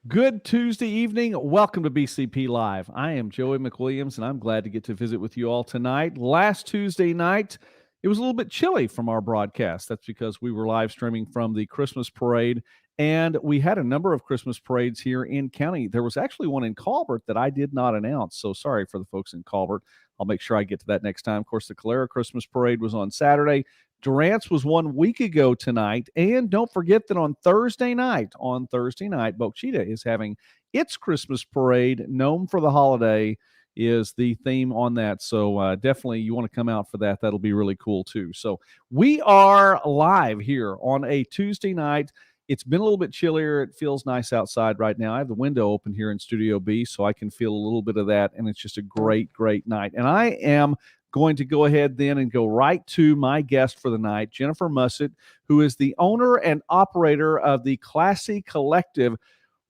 Good Tuesday evening. Welcome to BCP Live. I am Joey McWilliams, and I'm glad to get to visit with you all tonight. Last Tuesday night, it was a little bit chilly from our broadcast. That's because we were live streaming from the Christmas parade, and we had a number of Christmas parades here in county. There was actually one in Colbert that I did not announce, so sorry for the folks in Colbert. I'll make sure I get to that next time. Of course, the Calera Christmas parade was on Saturday. Durant's was 1 week ago tonight. And don't forget that on Thursday night, Boca Chica is having its Christmas parade. Gnome for the Holiday is the theme on that. So definitely you want to come out for that. That'll be really cool too. So we are live here on a Tuesday night. It's been a little bit chillier. It feels nice outside right now. I have the window open here in Studio B, so I can feel a little bit of that. And it's just a great, great night. And I am going to go ahead then and go right to my guest for the night, Jennifer Mussett, who is the owner and operator of the Classy Collective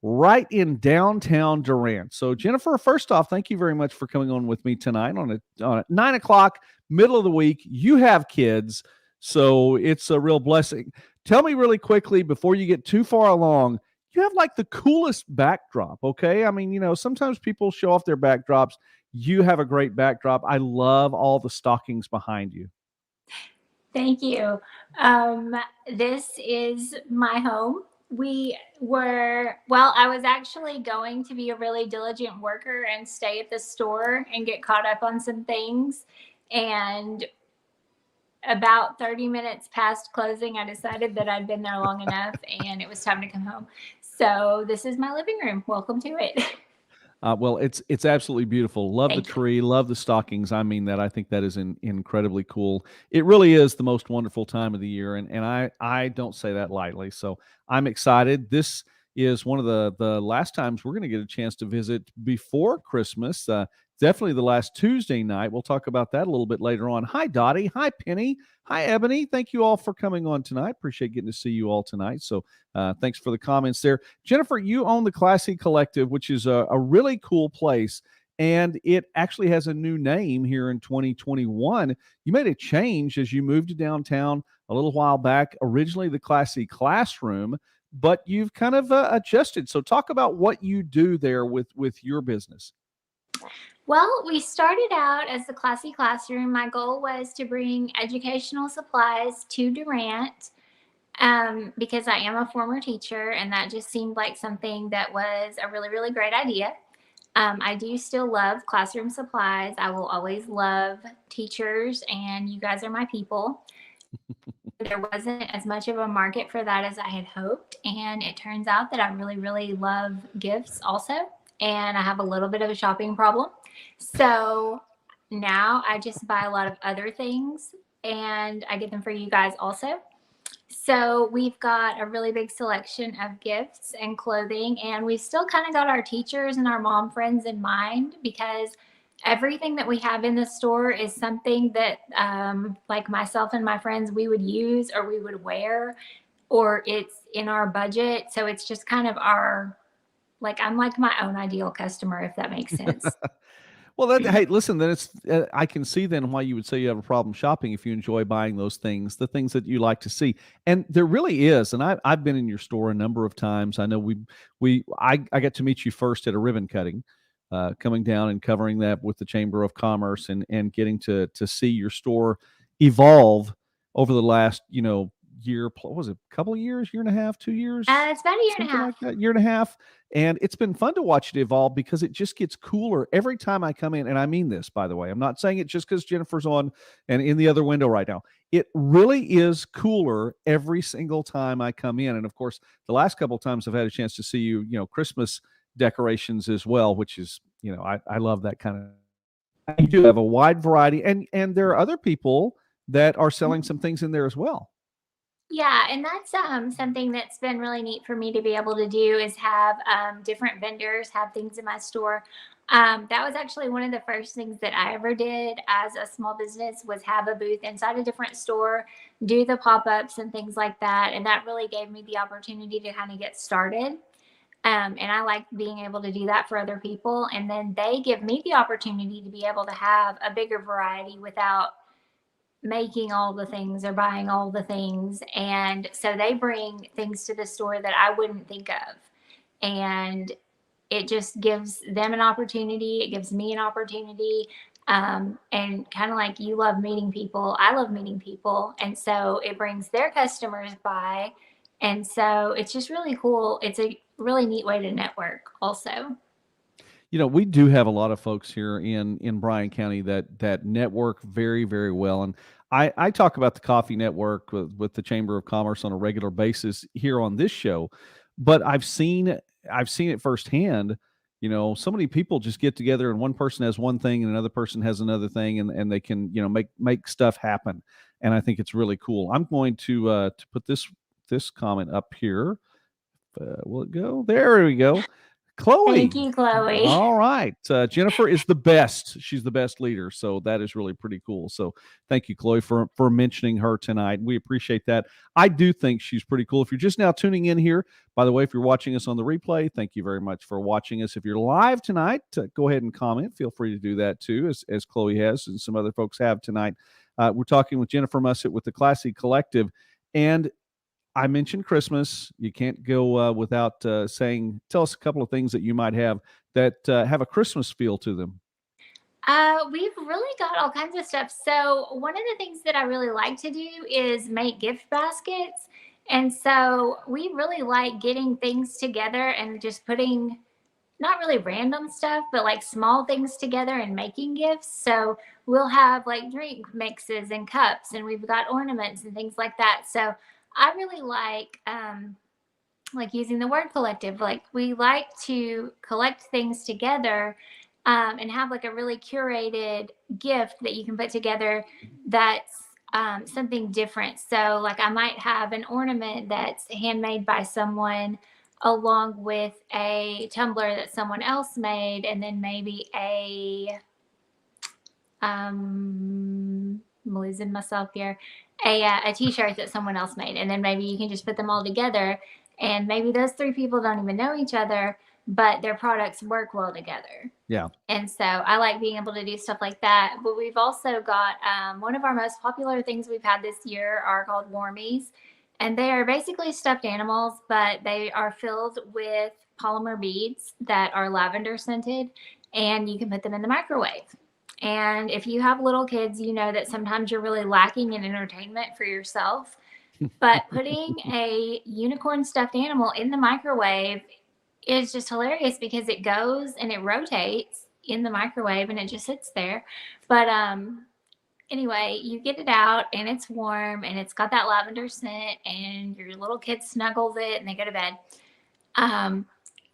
right in downtown Durant. So, Jennifer, first off, thank you very much for coming on with me tonight on a 9 o'clock, middle of the week. You have kids, so it's a real blessing. Tell me really quickly before you get too far along, you have like the coolest backdrop, okay? I mean, sometimes people show off their backdrops. You have a great backdrop. I love all the stockings behind you. Thank you. Um, this is my home. I was actually going to be a really diligent worker and stay at the store and get caught up on some things. And about 30 minutes past closing, I decided that I'd been there long enough and it was time to come home. So this is my living room. Welcome to it. Well, it's absolutely beautiful. Love the Thank you. tree, love the stockings. I mean that. I think that is incredibly cool. It really is the most wonderful time of the year, and I don't say that lightly. So I'm excited. This is one of the last times we're going to get a chance to visit before Christmas. Definitely the last Tuesday night. We'll talk about that a little bit later on. Hi, Dottie. Hi, Penny. Hi, Ebony. Thank you all for coming on tonight. Appreciate getting to see you all tonight. So thanks for the comments there. Jennifer, you own the Classy Collective, which is a really cool place. And it actually has a new name here in 2021. You made a change as you moved to downtown a little while back. Originally, the Classy Classroom, but you've kind of adjusted. So talk about what you do there with your business. Well, we started out as the Classy Classroom. My goal was to bring educational supplies to Durant because I am a former teacher, and that just seemed like something that was a really, really great idea. I do still love classroom supplies. I will always love teachers, and you guys are my people. There wasn't as much of a market for that as I had hoped. And it turns out that I really, really love gifts also. And I have a little bit of a shopping problem. So now I just buy a lot of other things and I get them for you guys also. So we've got a really big selection of gifts and clothing, and we've still kind of got our teachers and our mom friends in mind because everything that we have in the store is something that, like myself and my friends, we would use or we would wear, or it's in our budget. So it's just kind of I'm like my own ideal customer, if that makes sense. Well, hey, listen, then I can see then why you would say you have a problem shopping if you enjoy buying those things, the things that you like to see. And there really is. And I've been in your store a number of times. I know I got to meet you first at a ribbon cutting, coming down and covering that with the Chamber of Commerce and getting to see your store evolve over the last, year. What was it, a couple of years, year and a half, 2 years? It's about a year and a Something half. like that, year and a half. And it's been fun to watch it evolve because it just gets cooler every time I come in. And I mean this, by the way. I'm not saying it just because Jennifer's on and in the other window right now. It really is cooler every single time I come in. And of course, the last couple of times I've had a chance to see you, Christmas decorations as well, which is, I love that kind of. You do have a wide variety, and there are other people that are selling some things in there as well. Yeah, and that's something that's been really neat for me to be able to do is have different vendors have things in my store. That was actually one of the first things that I ever did as a small business was have a booth inside a different store, do the pop-ups and things like that. And that really gave me the opportunity to kind of get started. And I like being able to do that for other people. And then they give me the opportunity to be able to have a bigger variety without making all the things or buying all the things. And so they bring things to the store that I wouldn't think of. and it just gives them an opportunity. It gives me an opportunity. And kind of like you love meeting people, I love meeting people. And so it brings their customers by. And so it's just really cool. It's a really neat way to network also. We do have a lot of folks here in Bryan County that network very, very well. And I talk about the coffee network with the Chamber of Commerce on a regular basis here on this show, but I've seen it firsthand. So many people just get together and one person has one thing and another person has another thing, and they can, make stuff happen. And I think it's really cool. I'm going to put this comment up here. Will it go? There we go. Chloe. Thank you, Chloe. All right. Jennifer is the best. She's the best leader. So that is really pretty cool. So thank you, Chloe, for mentioning her tonight. We appreciate that. I do think she's pretty cool. If you're just now tuning in here, by the way, if you're watching us on the replay, thank you very much for watching us. If you're live tonight, go ahead and comment. Feel free to do that too, as Chloe has and some other folks have tonight. We're talking with Jennifer Mussett with the Classy Collective. And I mentioned Christmas. You can't go without saying, tell us a couple of things that you might have that have a Christmas feel to them. We've really got all kinds of stuff. So one of the things that I really like to do is make gift baskets. And so we really like getting things together and just putting not really random stuff, but like small things together and making gifts. So we'll have like drink mixes and cups, and we've got ornaments and things like that. So I really like using the word collective. Like we like to collect things together, and have like a really curated gift that you can put together that's something different. So like I might have an ornament that's handmade by someone along with a tumbler that someone else made, and then maybe I'm losing myself here, a t-shirt that someone else made, and then maybe you can just put them all together, and maybe those three people don't even know each other, but their products work well together. Yeah. And so I like being able to do stuff like that. But we've also got one of our most popular things we've had this year are called Warmies. And they are basically stuffed animals, but they are filled with polymer beads that are lavender scented, and you can put them in the microwave. And if you have little kids, you know that sometimes you're really lacking in entertainment for yourself. But putting a unicorn stuffed animal in the microwave is just hilarious because it goes and it rotates in the microwave and it just sits there. But anyway, you get it out and it's warm and it's got that lavender scent, and your little kid snuggles it and they go to bed.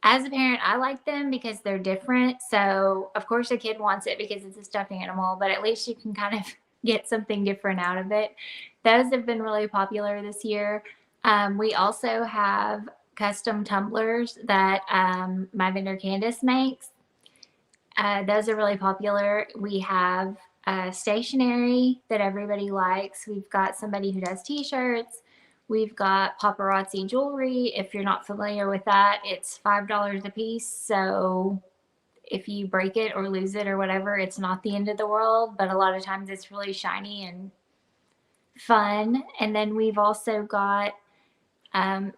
As a parent, I like them because they're different. So of course a kid wants it because it's a stuffed animal, but at least you can kind of get something different out of it. Those have been really popular this year. We also have custom tumblers that my vendor Candace makes. Those are really popular. We have stationery that everybody likes. We've got somebody who does t-shirts. We've got paparazzi jewelry. If you're not familiar with that, it's $5 a piece. So if you break it or lose it or whatever, it's not the end of the world, but a lot of times it's really shiny and fun. And then we've also got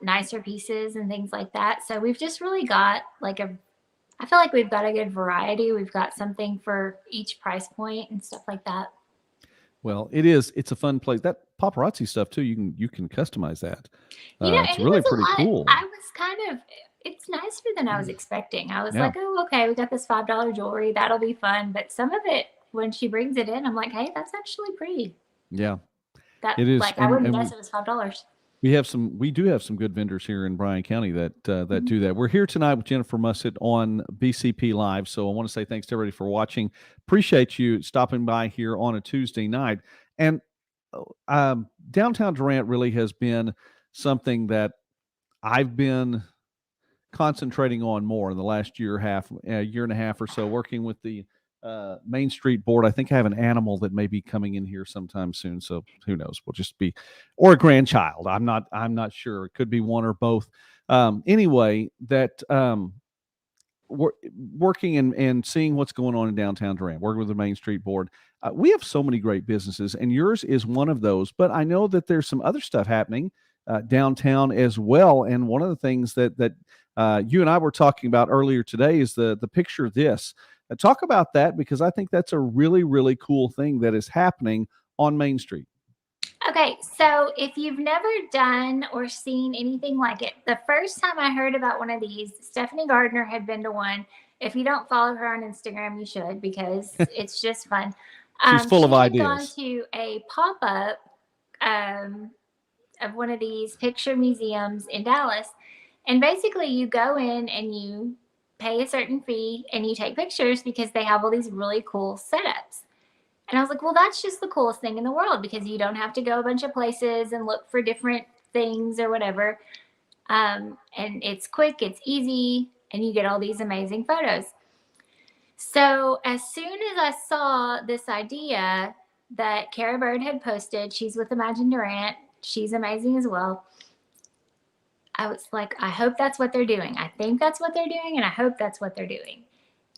nicer pieces and things like that. So we've just really got I feel like we've got a good variety. We've got something for each price point and stuff like that. Well, it's a fun place. That paparazzi stuff too, you can customize that. It's really pretty cool. I was it's nicer than I was expecting. I was like, oh, okay, we got this $5 jewelry. That'll be fun. But some of it, when she brings it in, I'm like, hey, that's actually pretty. Yeah. It is. Like, I wouldn't guess it was $5. We do have some good vendors here in Bryan County that do that. We're here tonight with Jennifer Mussett on BCP Live. So I want to say thanks to everybody for watching. Appreciate you stopping by here on a Tuesday night. And downtown Durant really has been something that I've been concentrating on more in the last year and a half or so, working with the Main Street Board. I think I have an animal that may be coming in here sometime soon. So who knows? We'll just be, or a grandchild. I'm not sure. It could be one or both. Anyway, that working and seeing what's going on in downtown Durant, working with the Main Street Board. We have so many great businesses, and yours is one of those. But I know that there's some other stuff happening downtown as well. And one of the things that you and I were talking about earlier today is the picture this. Talk about that, because I think that's a really, really cool thing that is happening on Main Street. Okay, so if you've never done or seen anything like it, the first time I heard about one of these, Stephanie Gardner had been to one. If you don't follow her on Instagram, you should, because it's just fun. She's full of she had gone ideas. to a pop-up of one of these picture museums in Dallas. And basically, you go in and you pay a certain fee and you take pictures because they have all these really cool setups. And I was like, well, that's just the coolest thing in the world, because you don't have to go a bunch of places and look for different things or whatever. And it's quick, it's easy, and you get all these amazing photos. So as soon as I saw this idea that Kara Bird had posted, she's with Imagine Durant, she's amazing as well. I was like, I hope that's what they're doing. I think that's what they're doing, and I hope that's what they're doing.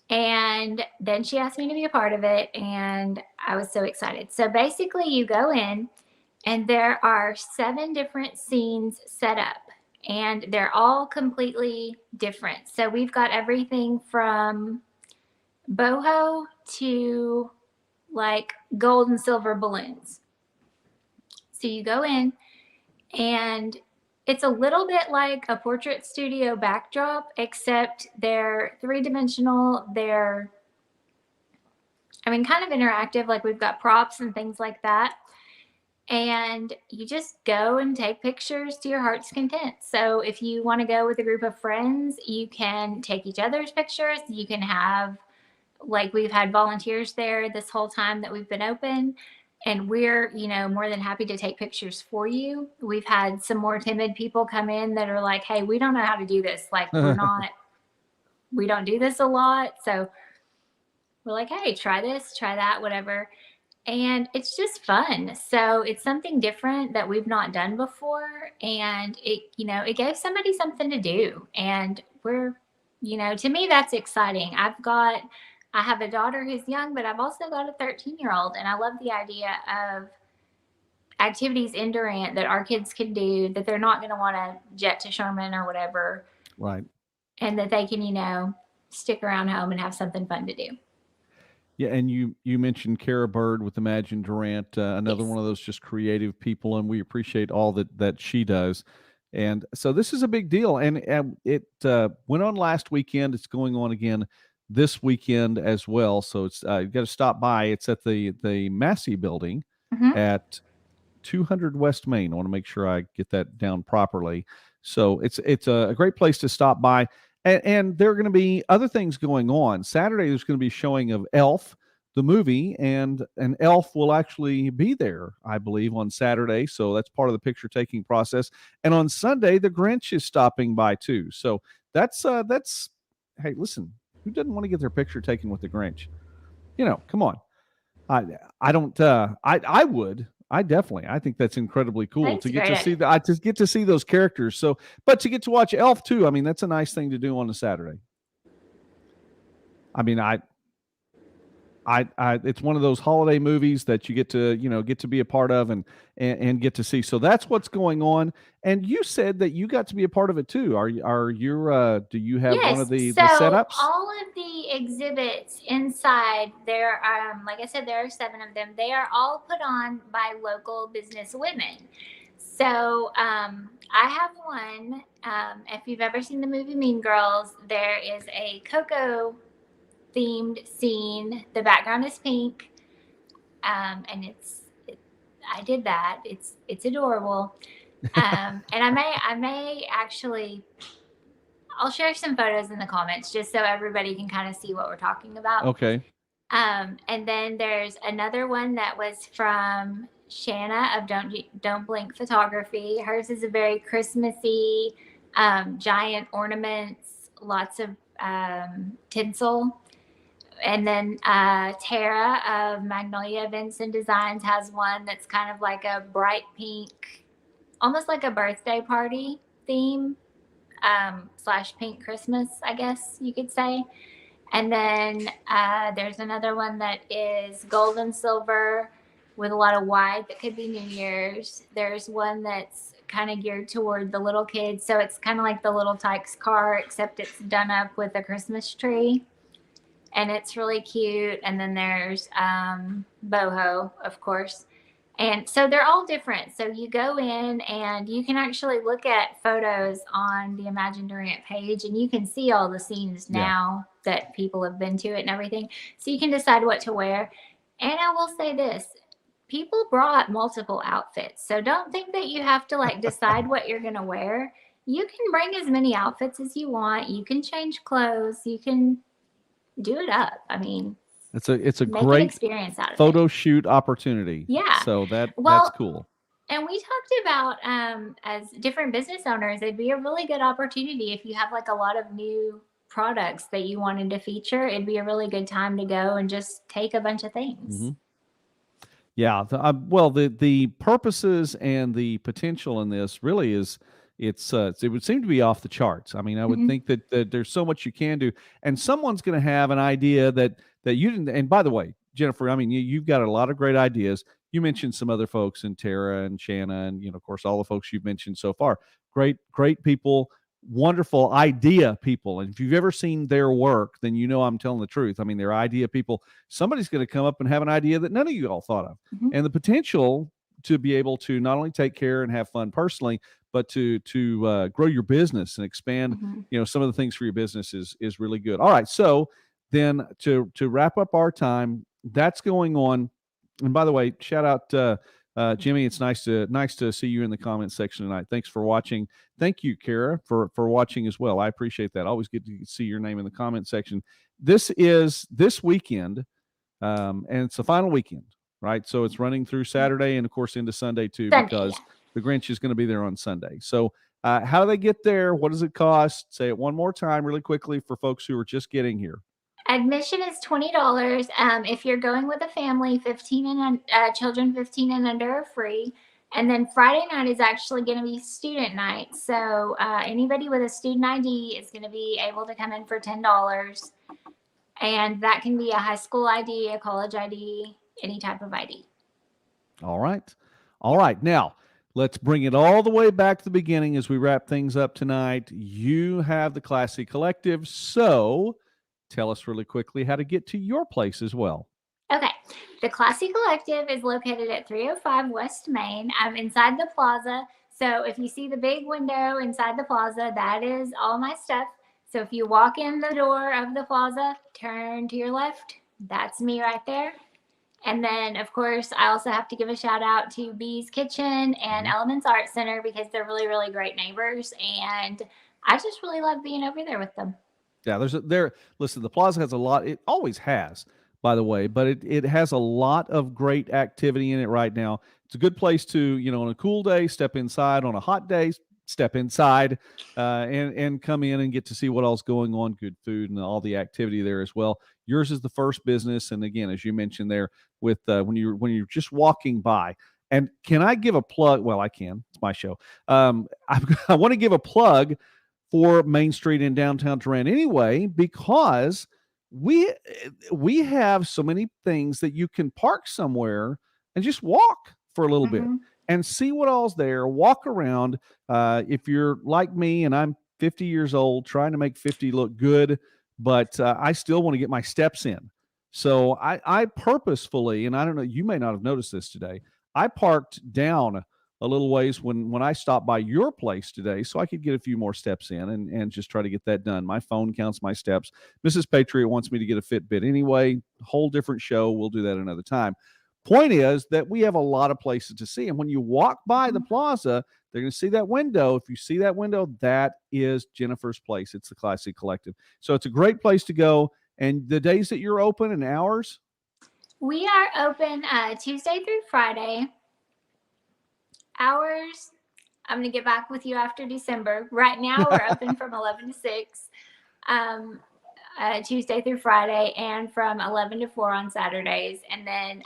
And then she asked me to be a part of it, and I was so excited. So basically, you go in, and there are 7 different scenes set up, and they're all completely different. So we've got everything from boho to like gold and silver balloons. So you go in, and it's a little bit like a portrait studio backdrop, except they're 3-dimensional. They're, kind of interactive. Like, we've got props and things like that. And you just go and take pictures to your heart's content. So if you want to go with a group of friends, you can take each other's pictures. You can have, like, we've had volunteers there this whole time that we've been open. And we're, more than happy to take pictures for you. We've had some more timid people come in that are like, hey, we don't know how to do this. Like, we don't do this a lot. So we're like, hey, try this, try that, whatever. And it's just fun. So it's something different that we've not done before. And it gave somebody something to do. And we're, to me, that's exciting. I have a daughter who's young, but I've also got a 13-year-old, and I love the idea of activities in Durant that our kids can do that they're not going to want to jet to Sherman or whatever. Right. And that they can, stick around home and have something fun to do. Yeah, and you mentioned Kara Bird with Imagine Durant, another Yes. one of those just creative people, and we appreciate all that she does. And so this is a big deal, and it went on last weekend. It's going on again this weekend as well. So it's you got to stop by. It's at the Massey Building at 200 West Main. I want to make sure I get that down properly. So it's a great place to stop by. And there are going to be other things going on. Saturday, there's going to be a showing of Elf, the movie, and an Elf will actually be there, I believe, on Saturday. So that's part of the picture taking process. And on Sunday, the Grinch is stopping by too. So that's hey, listen, who doesn't want to get their picture taken with the Grinch? Come on. I don't. I would. I definitely. I think that's incredibly cool to get to see I just get to see those characters. So, but to get to watch Elf too. I mean, that's a nice thing to do on a Saturday. I mean, it's one of those holiday movies that you get to be a part of and get to see. So that's what's going on. And you said that you got to be a part of it too. Do you have one of the setups? All of the exhibits inside there, like I said, there are 7 of them. They are all put on by local business women. So I have one. If you've ever seen the movie Mean Girls, there is a Coco themed scene. The background is pink, and I did that. It's adorable. And I may actually, I'll share some photos in the comments just so everybody can kind of see what we're talking about. Okay. And then there's another one that was from Shanna of Don't Blink Photography. Hers is a very Christmassy, giant ornaments, lots of tinsel. And then Tara of Magnolia Events and Designs has one that's kind of like a bright pink, almost like a birthday party theme, / pink Christmas, I guess you could say. And then there's another one that is gold and silver with a lot of white that could be New Year's. There's one that's kind of geared toward the little kids. So it's kind of like the Little Tikes car, except it's done up with a Christmas tree. And it's really cute. And then there's boho, of course. And so they're all different. So you go in and you can actually look at photos on the Imagine Durant page, and you can see all the scenes now that people have been to it and everything. So you can decide what to wear. And I will say this, people brought multiple outfits. So don't think that you have to like decide what you're going to wear. You can bring as many outfits as you want. You can change clothes. You can do it up. I mean, it's a make an great experience out of photo it. shoot opportunity. Yeah. So that's cool. And we talked about as different business owners, it'd be a really good opportunity if you have like a lot of new products that you wanted to feature. It'd be a really good time to go and just take a bunch of things. Mm-hmm. Yeah. Well, the purposes and the potential in this really is it would seem to be off the charts. I mean, I would think that there's so much you can do, and someone's going to have an idea that you didn't. And by the way, Jennifer, I mean, you've got a lot of great ideas. You mentioned some other folks, and Tara and Shanna, and of course, all the folks you've mentioned so far. Great people, wonderful idea people. And if you've ever seen their work, then I'm telling the truth. I mean, they're idea people. Somebody's going to come up and have an idea that none of you all thought of, and the potential to be able to not only take care and have fun personally, but to grow your business and expand, some of the things for your business is really good. All right, so then to wrap up our time, that's going on. And by the way, shout out Jimmy. It's nice to see you in the comment section tonight. Thanks for watching. Thank you, Kara, for watching as well. I appreciate that. Always good to see your name in the comment section. This is this weekend, and it's the final weekend, right? So it's running through Saturday and of course into Sunday too, because the Grinch is going to be there on Sunday. So how do they get there? What does it cost? Say it one more time really quickly for folks who are just getting here. Admission is $20. If you're going with a family, 15 and children 15 and under are free. And then Friday night is actually going to be student night. So anybody with a student ID is going to be able to come in for $10. And that can be a high school ID, a college ID, any type of ID. All right. Now, let's bring it all the way back to the beginning as we wrap things up tonight. You have the Classy Collective. So tell us really quickly how to get to your place as well. Okay. The Classy Collective is located at 305 West Main. I'm inside the plaza. So if you see the big window inside the plaza, that is all my stuff. So if you walk in the door of the plaza, turn to your left. That's me right there. And then, of course, I also have to give a shout out to Bee's Kitchen and Elements Art Center because they're really, really great neighbors. And I just really love being over there with them. Yeah, listen, the plaza has a lot. It always has, by the way, but it has a lot of great activity in it right now. It's a good place to, on a cool day, step inside. On a hot day, step inside and come in and get to see what else going on. Good food and all the activity there as well. Yours is the first business, and again, as you mentioned there, with when you're just walking by. And can I give a plug? Well, I can. It's my show. I want to give a plug for Main Street in downtown Durant anyway, because we have so many things that you can park somewhere and just walk for a little bit and see what all's there, walk around. If you're like me and I'm 50 years old, trying to make 50 look good, but I still want to get my steps in. So I purposefully, and I don't know, you may not have noticed this today, I parked down a little ways when I stopped by your place today so I could get a few more steps in and just try to get that done. My phone counts my steps. Mrs. Patriot wants me to get a Fitbit anyway. Whole different show. We'll do that another time. Point is that we have a lot of places to see. And when you walk by the plaza, they're going to see that window. If you see that window, that is Jennifer's place. It's the Classy Collective. So it's a great place to go. And the days that you're open and hours? We are open Tuesday through Friday. Hours, I'm going to get back with you after December. Right now, we're open from 11 to 6, Tuesday through Friday, and from 11 to 4 on Saturdays. And then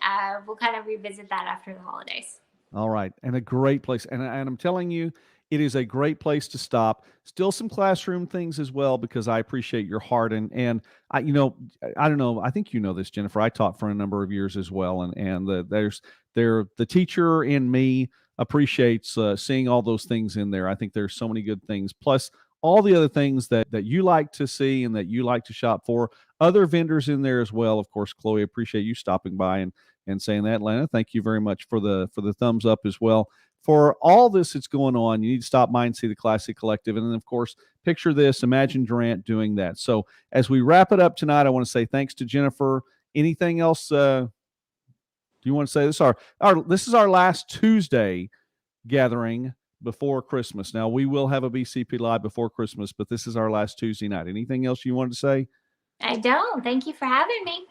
we'll kind of revisit that after the holidays. All right. And a great place. And I'm telling you, it is a great place to stop. Still some classroom things as well, because I appreciate your heart. And I don't know. I think you know this, Jennifer. I taught for a number of years as well. And the teacher in me appreciates seeing all those things in there. I think there's so many good things. Plus, all the other things that you like to see and that you like to shop for. Other vendors in there as well. Of course, Chloe, appreciate you stopping by and saying that. Atlanta, thank you very much for the thumbs up as well. For all this that's going on, you need to stop by and see the Classic Collective. And then, of course, picture this, imagine Durant doing that. So as we wrap it up tonight, I want to say thanks to Jennifer. Anything else do you want to say? This is our last Tuesday gathering before Christmas. Now, we will have a BCP Live before Christmas, but this is our last Tuesday night. Anything else you wanted to say? I don't. Thank you for having me.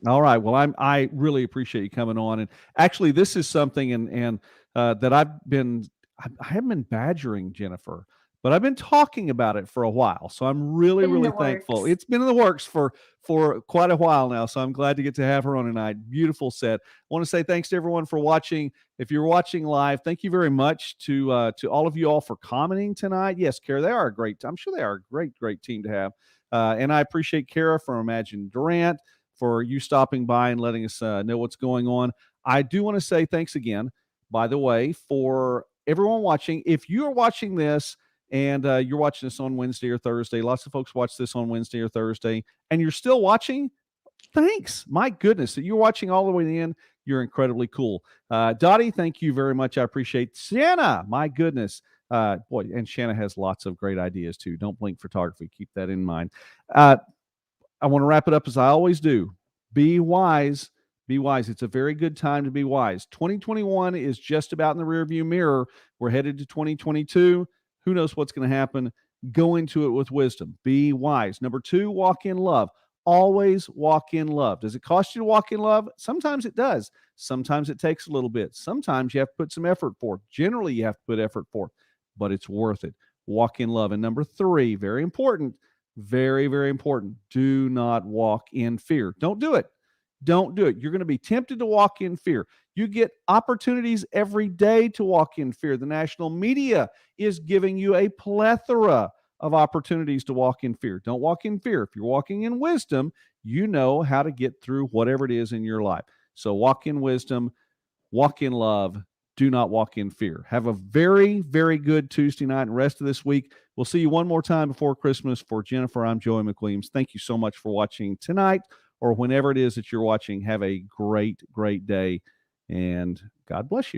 All right. Well, I really appreciate you coming on. And actually, this is something and that I haven't been badgering Jennifer, but I've been talking about it for a while. So I'm really, really thankful. It's been in the works for quite a while now. So I'm glad to get to have her on tonight. Beautiful set. I want to say thanks to everyone for watching. If you're watching live, thank you very much to all of you all for commenting tonight. Yes, Kara, they are a great. I'm sure they are a great team to have. And I appreciate Kara from Imagine Durant for you stopping by and letting us know what's going on. I do want to say thanks again, by the way, for everyone watching. If you are watching this and you're watching this on Wednesday or Thursday, lots of folks watch this on Wednesday or Thursday, and you're still watching, thanks. My goodness, that you're watching all the way to the end. You're incredibly cool. Dottie, thank you very much. I appreciate Shanna. My goodness. Boy, and Shanna has lots of great ideas too. Don't blink photography. Keep that in mind. I want to wrap it up as I always do. Be wise. Be wise. It's a very good time to be wise. 2021 is just about in the rearview mirror. We're headed to 2022. Who knows what's going to happen? Go into it with wisdom. Be wise. Number 2, walk in love. Always walk in love. Does it cost you to walk in love? Sometimes it does. Sometimes it takes a little bit. Sometimes you have to put some effort for it. Generally, you have to put effort for it, but it's worth it. Walk in love. And number 3, very important, very, very important. Do not walk in fear. Don't do it. Don't do it. You're going to be tempted to walk in fear. You get opportunities every day to walk in fear. The national media is giving you a plethora of opportunities to walk in fear. Don't walk in fear. If you're walking in wisdom, you know how to get through whatever it is in your life. So walk in wisdom, walk in love. Do not walk in fear. Have a very, very good Tuesday night and rest of this week. We'll see you one more time before Christmas. For Jennifer, I'm Joey McWilliams. Thank you so much for watching tonight or whenever it is that you're watching. Have a great, great day, and God bless you.